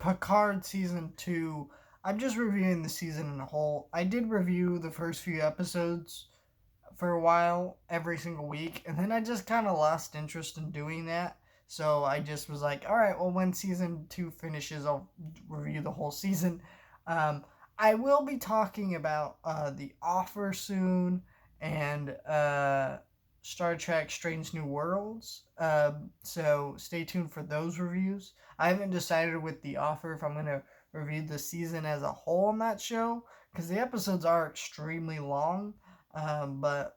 Picard season 2. I'm just reviewing the season in a whole. I did review the first few episodes for a while, every single week, and then I just kind of lost interest in doing that. So I just was like, all right, well, when season 2 finishes, I'll review the whole season. Um, I will be talking about The Offer soon and Star Trek Strange New Worlds. So stay tuned for those reviews. I haven't decided with The Offer if I'm going to review the season as a whole on that show because the episodes are extremely long. But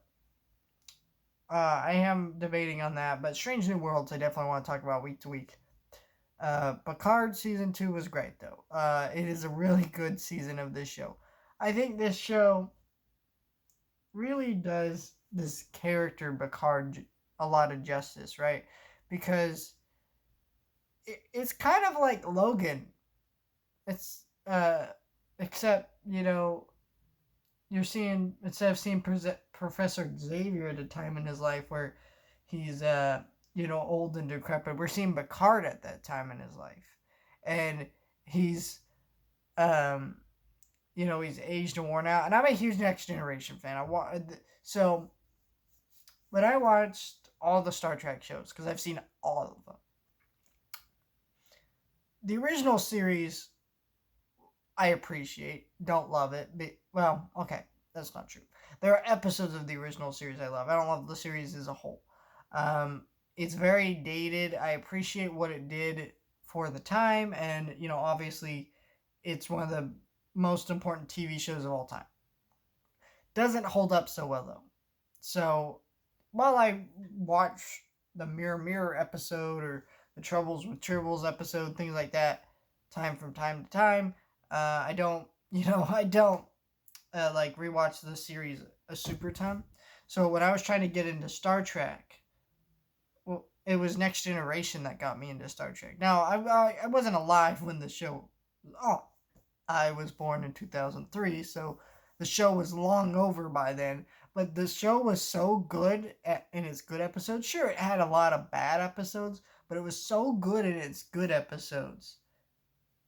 I am debating on that. But Strange New Worlds, I definitely want to talk about week to week. Picard season 2 was great though. It is a really good season of this show. I think this show really does this character Picard a lot of justice, right? Because it's kind of like Logan. It's except you're seeing, instead of seeing Professor Xavier at a time in his life where he's old and decrepit, we're seeing Picard at that time in his life, and he's he's aged and worn out. And I'm a huge Next Generation fan. So when I watched all the Star Trek shows, because I've seen all of them, the original series I appreciate, don't love it. Well, okay, that's not true. There are episodes of the original series I love. I don't love the series as a whole. It's very dated. I appreciate what it did for the time, and obviously, it's one of the most important TV shows of all time. Doesn't hold up so well though. So while I watch the Mirror Mirror episode or the Troubles with Tribbles episode, things like that, from time to time, I don't like rewatch the series a super ton. So when I was trying to get into Star Trek, well, it was Next Generation that got me into Star Trek. Now I wasn't alive when the show. Oh, I was born in 2003, so the show was long over by then. But the show was so good in its good episodes. Sure, it had a lot of bad episodes, but it was so good in its good episodes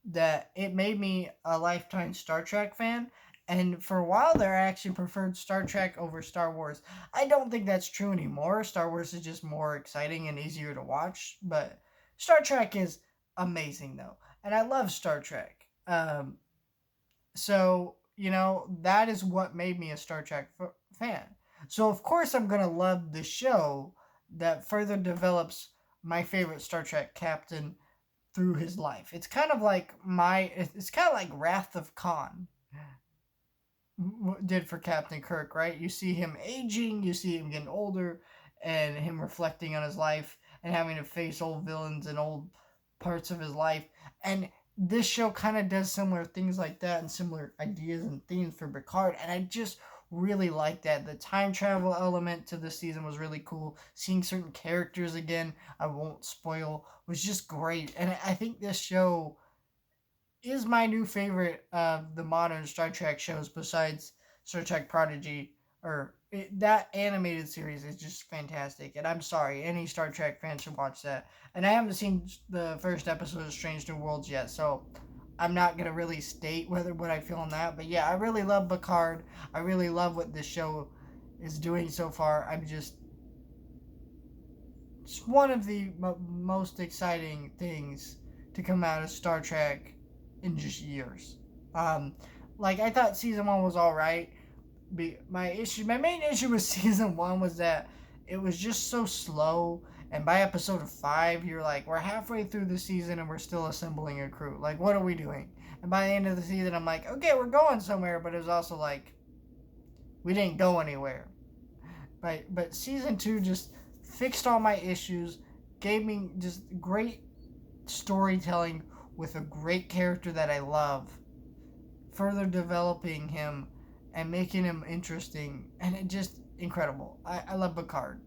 that it made me a lifetime Star Trek fan. And for a while there, I actually preferred Star Trek over Star Wars. I don't think that's true anymore. Star Wars is just more exciting and easier to watch. But Star Trek is amazing, though. And I love Star Trek. So, that is what made me a Star Trek fan. So, of course, I'm going to love the show that further develops my favorite Star Trek captain through his life. It's kind of like Wrath of Khan did for Captain Kirk, right? You see him aging, you see him getting older, and him reflecting on his life and having to face old villains and old parts of his life. And this show kind of does similar things like that and similar ideas and themes for Picard, and I just really like that. The time travel element to this season was really cool. Seeing certain characters again, I won't spoil, was just great. And I think this show is my new favorite of the modern Star Trek shows besides Star Trek Prodigy. That animated series is just fantastic. And I'm sorry, any Star Trek fan should watch that. And I haven't seen the first episode of Strange New Worlds yet, so I'm not going to really state what I feel on that. But yeah, I really love Picard. I really love what this show is doing so far. It's one of the most exciting things to come out of Star Trek in just years. I thought season 1 was alright. My main issue with season 1 was that it was just so slow. And by episode 5, you're like, we're halfway through the season and we're still assembling a crew. Like, what are we doing? And by the end of the season, I'm like, okay, we're going somewhere. But it was also like, we didn't go anywhere. But season 2 just fixed all my issues, gave me just great storytelling with a great character that I love, further developing him and making him interesting. And it just incredible. I love Picard.